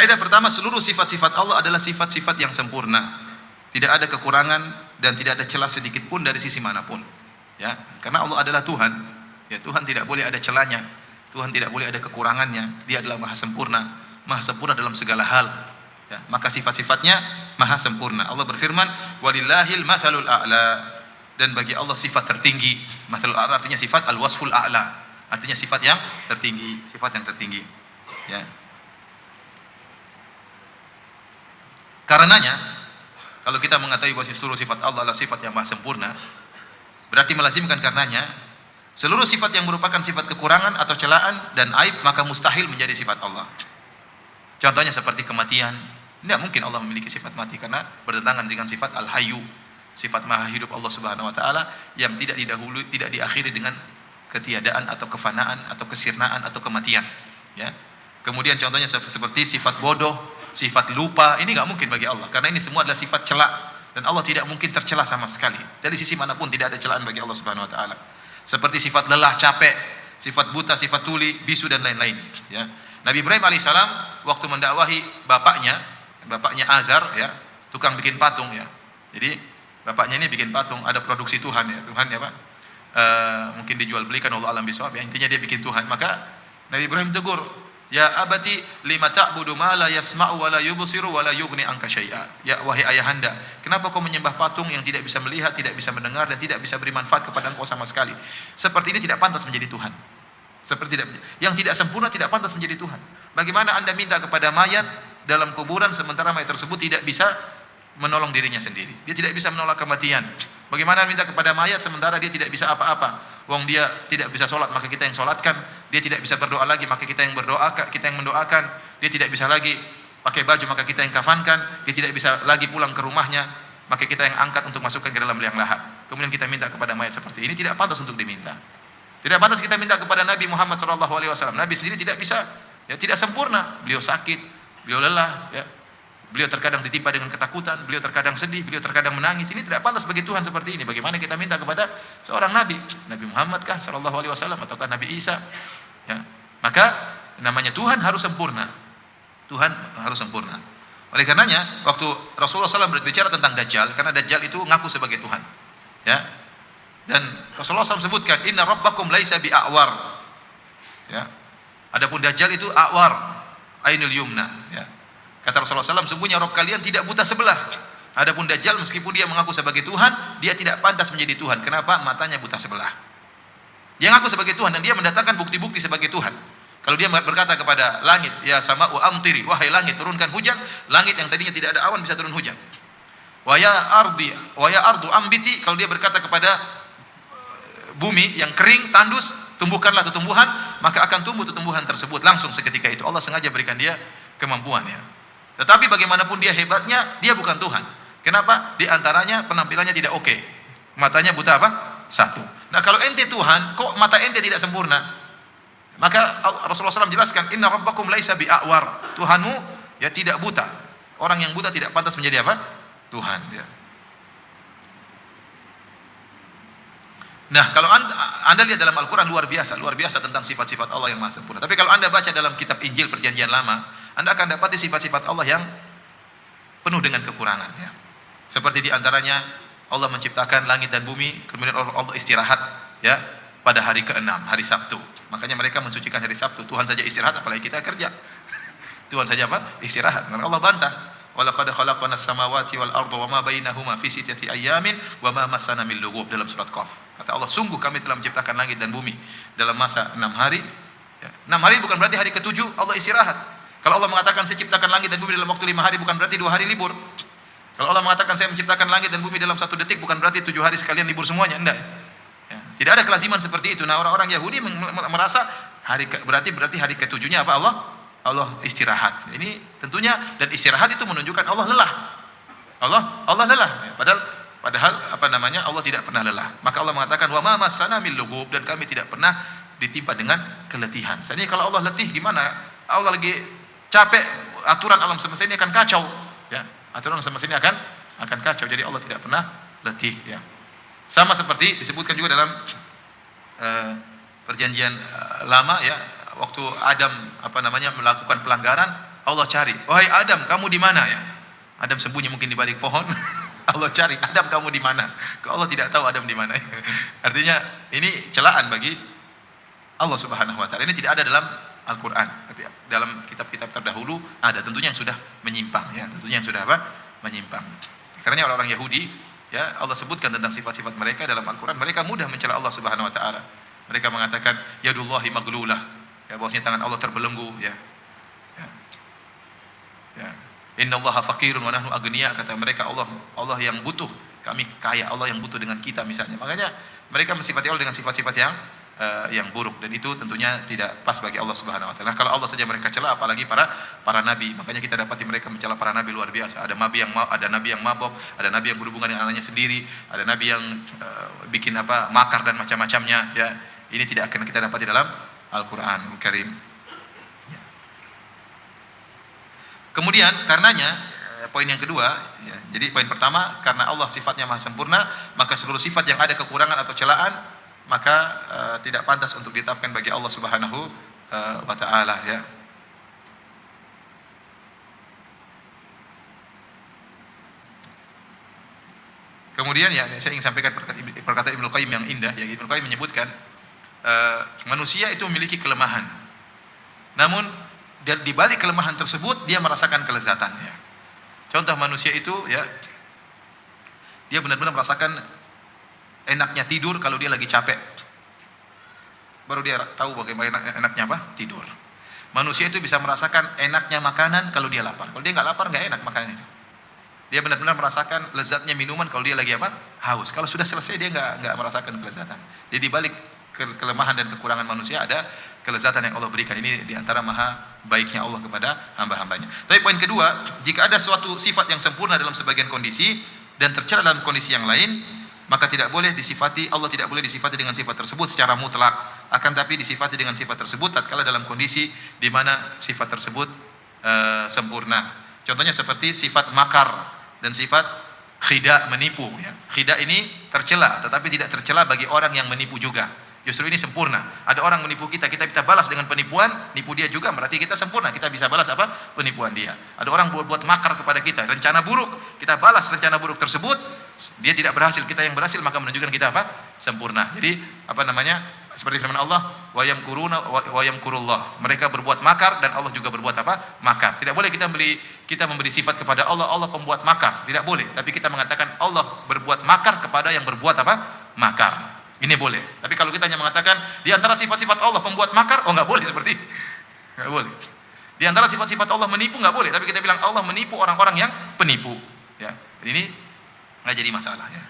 Kaidah pertama, seluruh sifat-sifat Allah adalah sifat-sifat yang sempurna. Tidak ada kekurangan dan tidak ada celah sedikit pun dari sisi manapun. Ya, karena Allah adalah Tuhan. Ya, Tuhan tidak boleh ada celahnya. Tuhan tidak boleh ada kekurangannya. Dia adalah maha sempurna dalam segala hal. Ya, maka sifat-sifatnya maha sempurna. Allah berfirman, "Walillahil matsalul a'la." Dan bagi Allah sifat tertinggi. Matsalul a'la artinya sifat al-wasful a'la. Artinya sifat yang tertinggi, Ya. Karenanya, kalau kita mengetahui bahwa seluruh sifat Allah adalah sifat yang maha sempurna, berarti melazimkan karenanya seluruh sifat yang merupakan sifat kekurangan atau celaan dan aib maka mustahil menjadi sifat Allah. Contohnya seperti kematian. Tidak mungkin Allah memiliki sifat mati karena bertentangan dengan sifat al-hayyu, sifat maha hidup Allah Subhanahu wa taala yang tidak didahului, tidak diakhiri dengan ketiadaan atau kefanaan atau kesirnaan atau kematian, ya. Kemudian contohnya seperti sifat bodoh, sifat lupa, ini nggak mungkin bagi Allah karena ini semua adalah sifat celak dan Allah tidak mungkin tercela sama sekali. Dari sisi manapun tidak ada celaan bagi Allah Subhanahu wa taala. Seperti sifat lelah, capek, sifat buta, sifat tuli, bisu dan lain-lain, ya. Nabi Ibrahim alaihissalam waktu mendakwahi bapaknya Azar, ya, tukang bikin patung, ya. Jadi bapaknya ini bikin patung, ada produksi Tuhan, ya. Tuhan, ya Pak, mungkin dijual belikan, Allah alam bisawab, ya. Intinya dia bikin Tuhan. Maka Nabi Ibrahim tegur, "Ya abati lima ta'budu ma la yasma'u wa la yubsiru wa la yughni anka syai'a." Ya wahai ayahanda, kenapa kau menyembah patung yang tidak bisa melihat, tidak bisa mendengar dan tidak bisa beri manfaat kepada engkau sama sekali? Seperti ini tidak pantas menjadi Tuhan. Yang tidak sempurna tidak pantas menjadi Tuhan. Bagaimana Anda minta kepada mayat dalam kuburan sementara mayat tersebut tidak bisa menolong dirinya sendiri? Dia tidak bisa menolak kematian. Bagaimana minta kepada mayat sementara dia tidak bisa apa-apa? Wong dia tidak bisa sholat, maka kita yang sholatkan. Dia tidak bisa berdoa lagi, maka kita yang berdoa, kita yang mendoakan. Dia tidak bisa lagi pakai baju, maka kita yang kafankan. Dia tidak bisa lagi pulang ke rumahnya, maka kita yang angkat untuk masukkan ke dalam liang lahat. Kemudian kita minta kepada mayat seperti ini, tidak pantas untuk diminta. Tidak pantas kita minta kepada Nabi Muhammad SAW. Nabi sendiri tidak bisa, ya, tidak sempurna. Beliau sakit, beliau lelah, ya. Beliau terkadang ditimpa dengan ketakutan, beliau terkadang sedih, beliau terkadang menangis. Ini tidak pantas bagi Tuhan seperti ini. Bagaimana kita minta kepada seorang Nabi, Nabi Muhammad kah SAW ataukah Nabi Isa? Ya. Maka namanya Tuhan harus sempurna. Tuhan harus sempurna. Oleh karenanya, waktu Rasulullah SAW berbicara tentang Dajjal, karena Dajjal itu ngaku sebagai Tuhan, ya. Dan Rasulullah SAW sebutkan, "Inna rabbakum laisa bi'awar." Ya. Adapun Dajjal itu awar, ainul yumna, ya. Kata Rasulullah SAW, sungguhnya Rabb kalian tidak buta sebelah. Adapun Dajjal meskipun dia mengaku sebagai Tuhan, dia tidak pantas menjadi Tuhan. Kenapa? Matanya buta sebelah. Dia mengaku sebagai Tuhan dan dia mendatangkan bukti-bukti sebagai Tuhan. Kalau dia berkata kepada langit, "Ya sama'u amtiri," wahai langit turunkan hujan, langit yang tadinya tidak ada awan bisa turun hujan. Wa ya ardu ambiti, kalau dia berkata kepada bumi yang kering, tandus, tumbuhkanlah tumbuhan, maka akan tumbuh tumbuhan tersebut langsung seketika itu. Allah sengaja berikan dia kemampuan, ya. Tetapi bagaimanapun dia hebatnya, dia bukan Tuhan. Kenapa? Di antaranya penampilannya tidak oke. Matanya buta apa? Satu. Nah, kalau ente Tuhan, kok mata ente tidak sempurna? Maka Rasulullah SAW jelaskan, "Inna rabbakum laisa bi'awar." Tuhanmu ya tidak buta. Orang yang buta tidak pantas menjadi apa? Tuhan, ya. Nah, kalau anda lihat dalam Al-Quran luar biasa tentang sifat-sifat Allah yang maha sempurna. Tapi kalau Anda baca dalam kitab Injil Perjanjian Lama, Anda akan dapati sifat-sifat Allah yang penuh dengan kekurangan, ya. Seperti diantaranya Allah menciptakan langit dan bumi, kemudian Allah istirahat, ya, pada hari ke-6, hari Sabtu. Makanya mereka mensucikan hari Sabtu. Tuhan saja istirahat, apalagi kita kerja. Tuhan saja apa? Istirahat. Karena Allah bantah, "Walaqad khalaqna as-samawati wal arda wama bainahuma fi sittati ayyamin wama massana min lughub," dalam surat Qaf. Kata Allah, sungguh kami telah menciptakan langit dan bumi dalam masa 6 hari. Ya. 6 hari bukan berarti hari ke-7 Allah istirahat. Kalau Allah mengatakan saya ciptakan langit dan bumi dalam waktu 5 hari, bukan berarti 2 hari libur. Kalau Allah mengatakan saya menciptakan langit dan bumi dalam 1 detik, bukan berarti 7 hari sekalian libur semuanya. Enggak. Ya. Tidak ada kelaziman seperti itu. Nah, orang-orang Yahudi merasa berarti hari ke-7-nya apa? Allah istirahat. Ini tentunya, dan istirahat itu menunjukkan Allah lelah. Allah lelah. Ya. Padahal Allah tidak pernah lelah. Maka Allah mengatakan, "Wa ma massana min lughub," dan kami tidak pernah ditimpa dengan keletihan. Seandainya kalau Allah letih gimana? Allah lagi capek, aturan alam semesta ini akan kacau, ya. Aturan alam semesta ini akan kacau. Jadi Allah tidak pernah letih, ya. Sama seperti disebutkan juga dalam Perjanjian Lama, ya, waktu Adam melakukan pelanggaran, Allah cari, wahai Adam, kamu di mana ya? Adam sembunyi mungkin di balik pohon. Allah cari, Adam kamu di mana? Allah tidak tahu Adam di mana. Artinya ini celaan bagi Allah Subhanahu wa taala. Ini tidak ada dalam Al-Qur'an, tapi dalam kitab-kitab terdahulu ada, tentunya yang sudah menyimpang ya, tentunya yang sudah apa? Menyimpang. Karena orang-orang Yahudi ya, Allah sebutkan tentang sifat-sifat mereka dalam Al-Qur'an, mereka mudah mencela Allah Subhanahu wa taala. Mereka mengatakan yadullahi maglulah, ya bahwasanya tangan Allah terbelenggu ya. Ya. Ya. Innallaha faqirun wa nahnu agniya, kata mereka Allah yang butuh, kami kaya, Allah yang butuh dengan kita misalnya. Makanya mereka mensifati Allah dengan sifat-sifat yang buruk, dan itu tentunya tidak pas bagi Allah Subhanahu wa taala. Nah, kalau Allah saja mereka cela, apalagi para nabi. Makanya kita dapati mereka mencela para nabi luar biasa. Ada nabi yang mabok, ada nabi yang berhubungan dengan anaknya sendiri, ada nabi yang bikin makar dan macam-macamnya ya. Ini tidak akan kita dapati dalam Al-Qur'an Al Karim. Ya. Kemudian karenanya poin yang kedua ya, jadi poin pertama, karena Allah sifatnya maha sempurna, maka seluruh sifat yang ada kekurangan atau celaan maka tidak pantas untuk ditetapkan bagi Allah Subhanahu wa taala ya. Kemudian ya, saya ingin sampaikan perkataan Ibnu Qayyim yang indah ya. Ibnu Qayyim menyebutkan manusia itu memiliki kelemahan. Namun di balik kelemahan tersebut dia merasakan kelezatan ya. Contoh manusia itu ya, dia benar-benar merasakan enaknya tidur kalau dia lagi capek. Baru dia tahu bagaimana enaknya tidur. Manusia itu bisa merasakan enaknya makanan kalau dia lapar. Kalau dia nggak lapar, nggak enak makanan itu. Dia benar-benar merasakan lezatnya minuman kalau dia lagi haus. Kalau sudah selesai dia nggak merasakan kelezatan. Jadi balik kelemahan dan kekurangan manusia ada kelezatan yang Allah berikan. Ini diantara maha baiknya Allah kepada hamba-hambanya. Tapi poin kedua, jika ada suatu sifat yang sempurna dalam sebagian kondisi dan tercela dalam kondisi yang lain, maka tidak boleh disifati, Allah tidak boleh disifati dengan sifat tersebut secara mutlak, akan tapi disifati dengan sifat tersebut tatkala dalam kondisi di mana sifat tersebut sempurna. Contohnya seperti sifat makar dan sifat khida, menipu ya. Khida ini tercela, tetapi tidak tercela bagi orang yang menipu juga. Justru ini sempurna. Ada orang menipu kita, kita balas dengan penipuan, nipu dia juga, berarti kita sempurna, kita bisa balas penipuan dia. Ada orang buat makar kepada kita, rencana buruk, kita balas rencana buruk tersebut, dia tidak berhasil, kita yang berhasil, maka menunjukkan kita sempurna. Jadi seperti firman Allah, wa yamkurullah, mereka berbuat makar dan Allah juga berbuat makar. Tidak boleh kita memberi sifat kepada Allah pembuat makar, tidak boleh. Tapi kita mengatakan Allah berbuat makar kepada yang berbuat makar. Ini boleh. Tapi kalau kita hanya mengatakan di antara sifat-sifat Allah pembuat makar, nggak boleh seperti itu. Nggak boleh. Di antara sifat-sifat Allah menipu, nggak boleh. Tapi kita bilang Allah menipu orang-orang yang penipu. Ya, ini nggak jadi masalah ya.